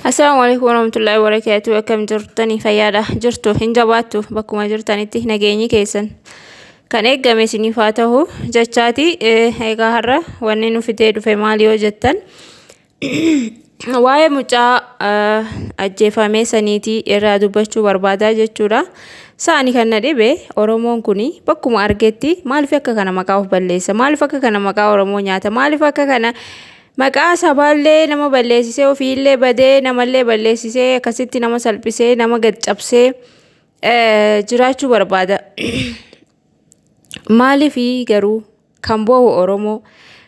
Assalamu alaikum warahmatullahi wabarakatuh. Akkam jirtanii fayyaadha jirtu hin jabaattu bakkuma jirtanitti nageenyi keessan kan eegame isiniif haa ta'u jechaati. Egaa har'a wanni nu fidee dhufe maali yoo jettan waa'ee mucaa ajjeefamee saniitii irraa dubbachuu barbaadaa jechuudha. Saani kan na dhibe Oromoon kuni bakkuma argetti maaliif akka kana maqaa of balleessa, maaliif akka kana maqaa Oromoo nyaata, maaliif akka kana maqaa sabaallee nama balleessisee ofiillee badee namallee balleessisee akkasitti nama salphisee nama gad cabsee jiraachuu barbaada. Maaliif garuu kan boo'u Oromoo,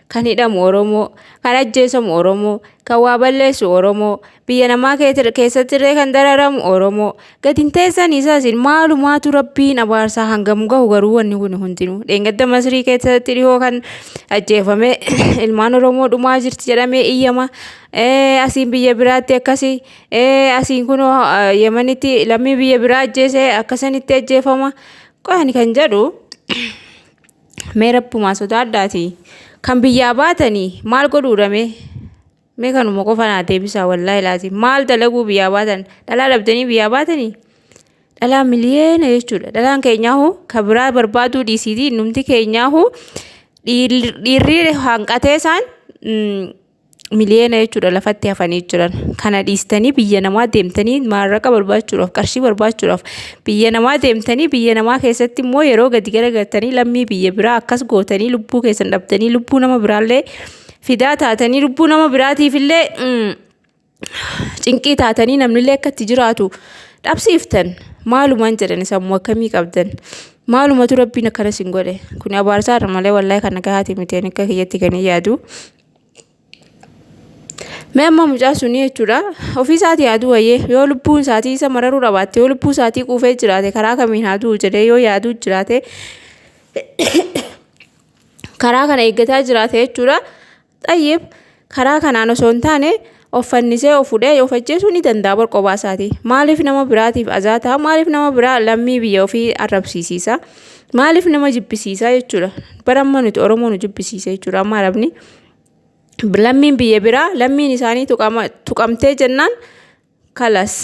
kan hidhamu Oromoo, kan ajjeesamu Oromoo, kan waa balleessu Oromoo, biyya namaa keessattillee kan dararamu Oromoo. Gatiin teessan isaasin maalumaatu rabbiin abaarsaa hangam gahu garuu wanni kun hundinuu. Dheengadda Masrii keessatti dhihoo kan ajjeefame ilmaan Oromoo dhumaa jirti jedhamee iyyama. Asiin biyya biraatti akkasii asiin kun Yemenitti lammii biyya biraa ajjeesee akkasanitti ajjeefama. Qo'ani kan jedhu mee rabbumaa sodaadhaati. Kan biyyaa baatanii maal godhuudhame mee kanuma qofa naa deebisaa wallaahi laati. Maal dalaguu biyyaa baatan? Dhalaa dhabdanii biyyaa baatanii? Dhalaa miliyeena jechuudha. Dhalaan keenyaahu kan biraa barbaaduu dhiisitii numti keenyaahu dhiirri hanqatee isaan miliyeena jechuudha lafatti hafanii jiran. Kana dhiistanii biyya namaa deemtanii maallaqa barbaachuudhaaf, qarshii barbaachuudhaaf biyya namaa deemtanii biyya namaa keessatti immoo yeroo gadi garagaltanii lammii biyya biraa akkas gootanii lubbuu keessan dhabdanii lubbuu nama biraallee fidaa taatanii lubbuu nama biraatiifillee cinqii taatanii namnillee akkatti jiraatu dhabsiiftan. Maalumaan jedhan sammuu akkamii qabdan? Maalumatu rabbiin akkana sin godhe? Kun abaarsaadha malee wallaahi kan nagahaati miti akka kiyyatti kan yaadu. Mee amma mucaa suni jechuudha ofii isaatii yaaduu wayyee yoo lubbuun isaatii isa mararuu dhabaatte yoo lubbuu isaatii quufee jiraate karaa kamiin yaaduu jedhee yoo yaaduu jiraate karaa kana eeggataa jiraate jechuudha. Xayyeef karaa kanaan osoo hin taane of fannisee of fudhee of ajjeesuu ni danda'a borqobaa isaatii. Maaliif nama biraatiif azaataa? Maaliif nama biraa lammii biyya ofii arrabsiisiisa? Maaliif nama jibbisiisa jechuudha? Baramma nuti Oromoo nu jibbisiisa jechuudha. Amma arabni lammiin biyya biraa lammiin isaanii tuqamtee jennaan kalas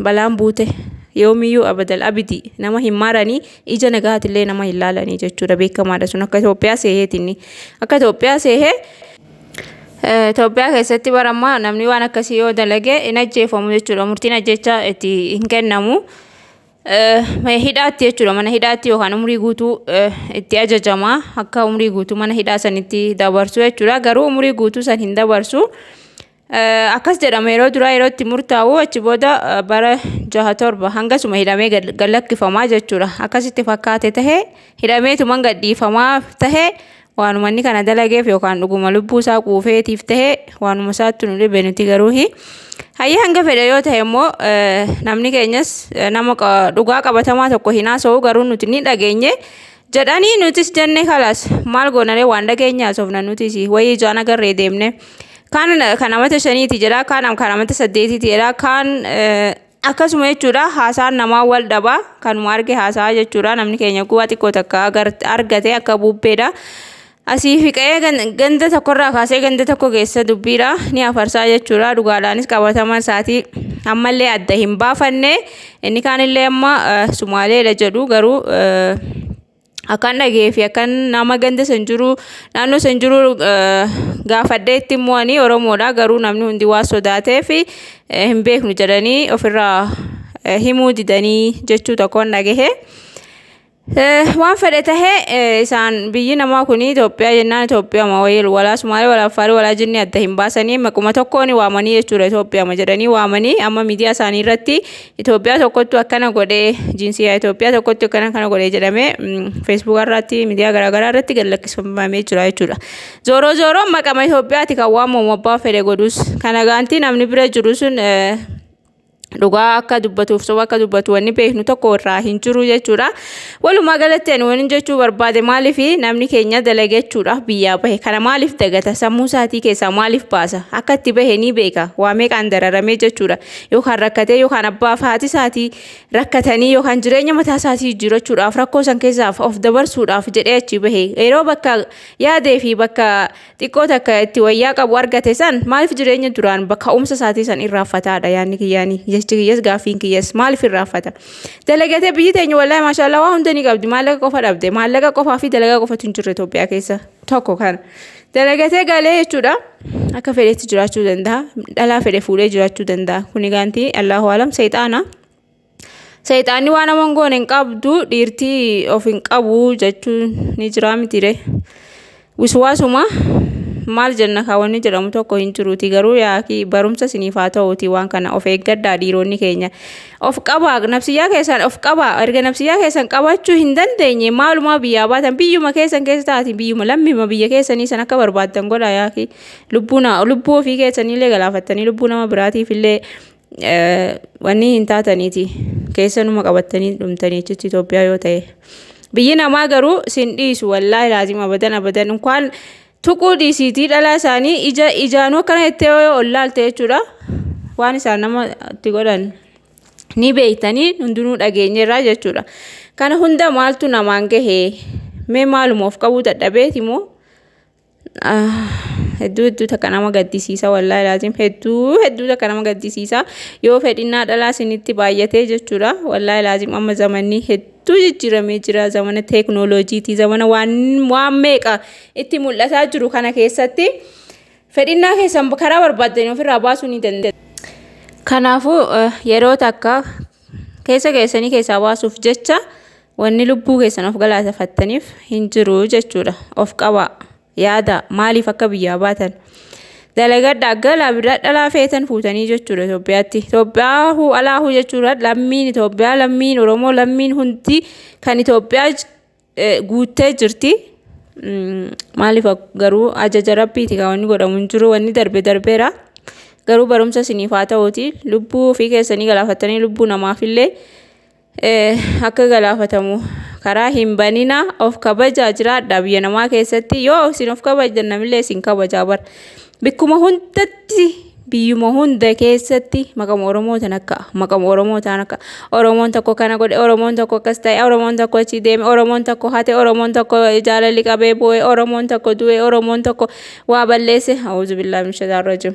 balaan buute yoomiyyuu abadal abidi nama hin maaranii ija nagaatillee nama hin laalanii jechuudha. Beekamaadha sun akka Itoophiyaa seeheetinni akka Itoophiyaa seehee Itoophiyaa keessatti barammaa namni waan akkasii yoo dalage hin ajjeefamu jechuudha. Murtiin ajjechaa itti hin kennamu. Hidhaatti jechuudha. Mana hidhaatti yookaan umrii guutuu itti ajajama. Akka umrii guutuu mana hidhaa sanitti dabarsu jechuudha. Garuu umrii guutuu san hin dabarsu. Akkas jedhama yeroo duraa yeroo itti murtaa'u achi booda bara 6-7 hangasuma hidhamee gallakkifamaa jechuudha. Akkasitti fakkaate tahee hidhameetuma gadhiifamaa tahee waanuma inni kana dalageef yookaan dhuguma lubbuu isaa quufeetiif tahee waanuma isaatti nu dhibe nuti garuu hayyee hanga fedhe yoo ta'e immoo namni keenyas nama dhugaa qabatamaa tokko hin haasa'u garuu nuti ni dhageenye jedhanii nutis jenne kalas maal goonaree waan dhageenya haasofna nutis wayii ijaan agarree deemne kaan kan amata 5 jedha kaan kan amata 8 jedha kaan akkasuma jechuudha. Haasaan namaa wal dhabaa kanuma arge haasaa jechuudha. Namni keenya guwaa xiqqoo takka argate akka buupheedha. Asii fiqee ganda tokkorraa kaasee ganda tokko keessa dubbiidha ni afarsaa jechuudha. Dhugaadhaanis qabataman isaatii ammallee adda hin baafanne. Inni kaanillee amma Sumaaleedha jedhu garuu akkan dhagee fi akkan nama ganda san jiru naannoo san jiru gaafadheetti immoo ani Oromoodha garuu namni hundi waa sodaatee fi hin beeknu jedhanii ofirraa himuu didanii jechuu tokkoon dhagahee. Waan fedhe tahee isaan biyyi namaa kun Itoophiyaa jennaan Itoophiyaa ma walaa Sumaalee walaa Affaar walaa jinni adda hin baasanii maquma tokkoon waamanii jechuudha. Itoophiyaa ma jedhanii waamanii amma miidiyaa isaanii irratti Itoophiyaa tokkottu akkana godhee jinsiyaa Itoophiyaa tokkottu akkana godhee jedhamee Facebook irratti miidiyaa garaagaraa irratti gallakkifamee jira jechuudha. Zooroo maqama Itoophiyaati kan waamamu abbaa fedhe godhus kana gaantii namni bira jiru sun dhugaa akka dubbatuuf soba akka dubbatu wanni beeknu tokko irraa hin jiru jechuudha. Walumaa galatti ani wanni jechuu barbaade maaliif namni keenya dalagechuudhaaf biyyaa bahe kana maaliif dagata sammuu isaatii keessaa maaliif baasa akka itti bahe ni beeka waa meeqaan dararamee jechuudha yookaan rakkatee yookaan abbaaf haati isaatii rakkatanii yookaan jireenya mataa isaatii jirachuudhaaf rakkoo san keessaaf of dabarsuudhaaf jedhee achi bahe yeroo bakka yaadee fi bakka xiqqoo takka itti wayyaa qabu argate san maaliif jireenya duraan bakka ka'umsa isaatii san irraanfataadha yaanni kiyyaanii jechi gaafiin kiyyas maaliif irraanfata dalagatee biyyi teenya wallahi maashaallah waa hunda ni qabdi maallaqa qofa dhabde maallaqa qofaa fi dalagaa qofatu hin jirre Itoophiyaa keessa tokko kana dalagatee galee jechuudha akka fedhetti jiraachuu danda'a dhalaa fedhe fuudhee jiraachuu danda'a kuni gaantii Allahu alam Seexaanni waan nama goone hin qabdu dhiirtii of hin qabu jechuun ni jira mitire wiswaasuma maal jenna kaawwanni jedhamu tokko hin jiruuti garuu yaaki barumsa siniif haa ta'uuti waan kana of eeggadhaa dhiironni keenya of qabaa nafsiyyaa keessan of qabaa erga nafsiyyaa keessan qabachuu hin dandeenye maalumaa biyyaa baatan biyyuma keessan keessa taati biyyuma lammima biyya keessanii san akka barbaaddan godha yaaki lubbuu ofii keessaniillee galaafattanii lubbuu nama biraatiif illee wanni hin taataniiti keessanuma qabattanii dhumtanii jechuutti Itoophiyaa yoo ta'e biyyi namaa garuu sin dhiisu wallaahi laazim abadan inkaan tuquu dhiisiitii dhalaa isaanii ijaanuu akkana jettee ollaalte jechuudha waan isaan nama itti godhan ni beektanii hundinuu dhageenyerraa jechuudha kana hunda maaltu namaan gahee mee maaluma of qabuu dadhabeeti moo hedduu takka nama gaddisiisa wallaahi laazim hedduu takka nama gaddisiisa yoo fedhinnaa dhalaa sinitti baay'atee jechuudha wallaahi laazim amma zamanni hedduu jijjiiramee jira zamana teeknooloojiitii zamana waan meeqa itti mul'ataa jiru kana keessatti fedhinnaa keessan karaa barbaaddanii ofirraa baasuu ni dandeenya. Kanaafuu yeroo takka keessanii keessaa baasuuf jecha wanni lubbuu keessan of galaafattaniif hin jiru jechuudha of qabaa. Yaada maaliif akka biyyaa baatan dalagadhaa galaa biraa dhalaa feetan fuutanii jechuudha Itoophiyaatti Itoophiyaa alaahu jechuudha lammiin Itoophiyaa lammiin Oromoo lammiin hundi kan Itoophiyaa guuttee jirti maaliif garuu ajaja rabbiiti kan wanni godhamu hin jiru wanni darbeera garuu barumsa siniif haa ta'uuti lubbuu ofii keessanii galaafattanii lubbuu namaafillee akka galaafatamu karaa hin banina of kabajaa jiraadha biyya namaa keessatti yoo isin of kabajan namillee isin kabajaa bar bikkuma hundatti biyyuma hunda keessatti maqama Oromootaan akka Oromoon tokko kana godhe Oromoon tokko akkas ta'e Oromoon tokko achi deeme Oromoon tokko hate Oromoon tokko jaalalli qabee boo'e Oromoon tokko du'e Oromoon tokko waa balleesse a'uuzu billaahi min shaytaani rajiim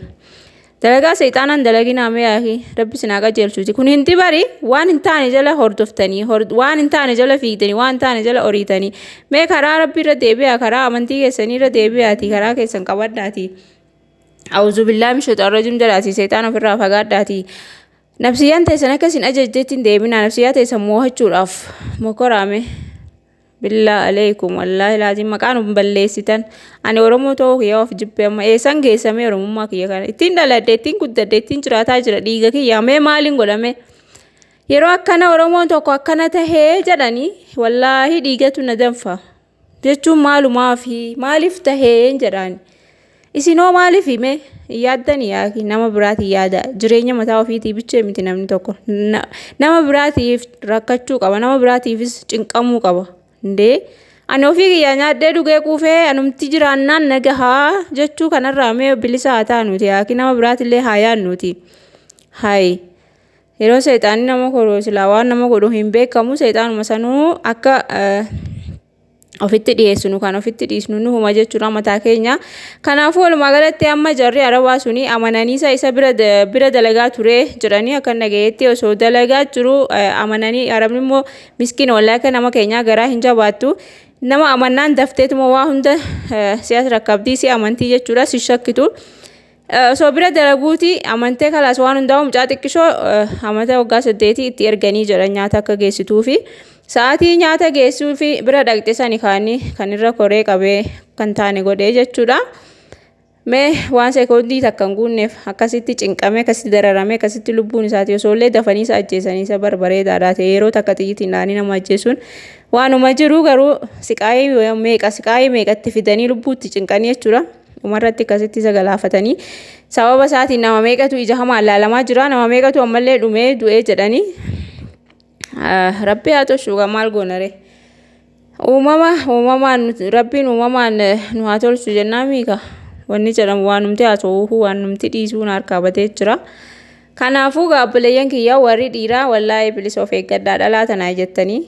dalagaa seexaanaan dalaginaa meeyaaki rabbi sinaa qajeelchuuti kun hindi bari waan hin taane jala hordoftanii waan hin taane jala fiigdanii waan taane jala oriitanii mee karaa rabbi irra deebi'aa karaa amantii keessanii irra deebi'aati karaa keessan qabadhaati a'uuzu billaahi min shaytaani rajiim jedhaati seexaan ofirraa fagaadhaati nafsiyyaan teessan akkasin ajajjeetti hin deebinaa nafsiyyaa teessan moo'achuudhaaf mokoraame Billah alaykum wallahi laazim maqaan balleessitan ani Oromoo ta'uu kiyya of jibbee amma eessan geessamee Oromummaa kiyya kana ittiin dhaladhe ittiin guddadhe ittiin jiraataa jira dhiiga kiyya mee maaliin godhame yeroo akkana Oromoon tokko akkana tahee jedhanii wallahi dhiigatu na danfa jechuun maalumaafi maaliif tahee jedhani isinoo maaliif hime yaaddanii yaaki nama biraati yaada jireenya mataa ofiitii bichee miti namni tokko nama biraatiif rakkachuu qaba nama biraatiifis cinqamuu qaba ndee ani ofii kiyya nyaadhee dhugee quufee anumti jiraannaan nagahaa jechuu kanarraa mee bilisa haa taanuti yaaki nama biraatillee haa yaannuti hayi yeroo seexaanni nama godhu silaa waan nama godhu hin beekamu seexaanuma sanuu akka ofitti dhiyeessinu kan ofitti dhiisnu nu huma jechuudha mataa keenya kanaafuu walumaa galatti amma jarri arabaa suni amananii isa bira dalagaa ture jedhanii akka nagayeetti osoo dalagaa jiru amananii arabni immoo miskiina wallaahi akka nama keenyaa garaa hin jabaattu nama amannaan dafteetuma waa hunda siyaasa rakkabdii si amantii jechuudha si shakkitu osoo bira dalaguuti amantee kalaas waan hundaa'u mucaa xiqqishoo amata waggaa 8 itti erganii jedhan nyaata akka geessituufi sa'aatii nyaata geessuu fi bira dhaqxe sani kaanii kan irra koree qabee kan taane godhee jechuudha. Mee waan sekoondii takka hin guunneef akkasitti cinqamee akkasitti dararamee akkasitti lubbuun isaati osoo illee dafanii isa ajjeesanii isa barbareedaadhaa ta'e yeroo takka xiyyiitiin dhaanii nama ajjeesuun waanuma jiru garuu siqaayii meeqatti fidanii lubbuutti cinqanii jechuudha. dhumarratti akkasitti isa galaafatanii sababa isaatiin nama meeqatu ija hamaan laalamaa jira nama meeqatu ammallee dhumee du'ee jedhanii rabbi haa tolchu maal goonare uumamaan rabbiin uumamaan nu haa tolchu jennaa miika wanni jedhamu waan numti haa ta'uu waan numti dhiisuun harkaa batee jira. Kanaafuu gaabbileeyyan kiyyaa warri dhiiraa wallahi bilisa of eeggadhaa dhalaa tanaa jettanii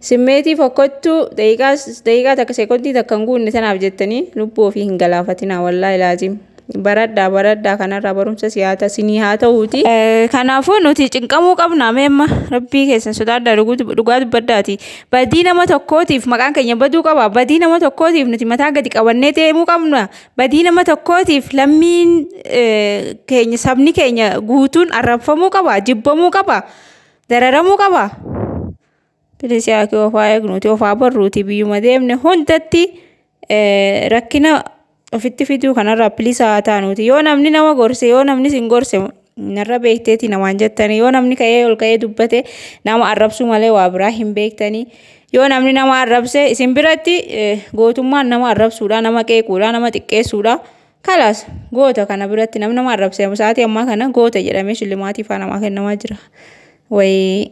simmeetii fokkottu daqiiqaa takka seekondii takka hin guunne tanaaf jettanii lubbuu ofii hin galaafatinaa wallahi laazim. Baradhaa kanarraa barumsa siyaata sinii haa ta'uuti. Kanaafuu nuti cinqamuu qabna meemma rabbii keessan sodaadhaa dhugaa dubbaddaati. Badii nama tokkootiif maqaan keenya baduu qaba. Badii nama tokkootiif nuti mataa gadi qabannee deemuu qabna. Badii nama tokkootiif lammiin keenya sabni keenya guutuun arrabfamuu qaba, jibbamuu qaba, dararamuu qaba. Bilisa yaa kee ofaa eegnuti ofaa barruuti biyyuma deemne hundatti rakkina ofitti fiduu kanarraa bilisa haa taanuti. Yoo namni nama gorse yoo namni sin gorse narra beekteeti namaan jettanii yoo namni ka'ee ol ka'ee dubbate nama arrabsuu malee waa biraa hin beektanii. Yoo namni nama arrabse isin biratti gootummaan nama arrabsuudha, nama qeequudha, nama xiqqeessuudha. Kalaas goota kana biratti namni nama arrabse sa'aatii ammaa kana goota jedhamee shillimaatii faa namaa kennamaa jira. Wayii.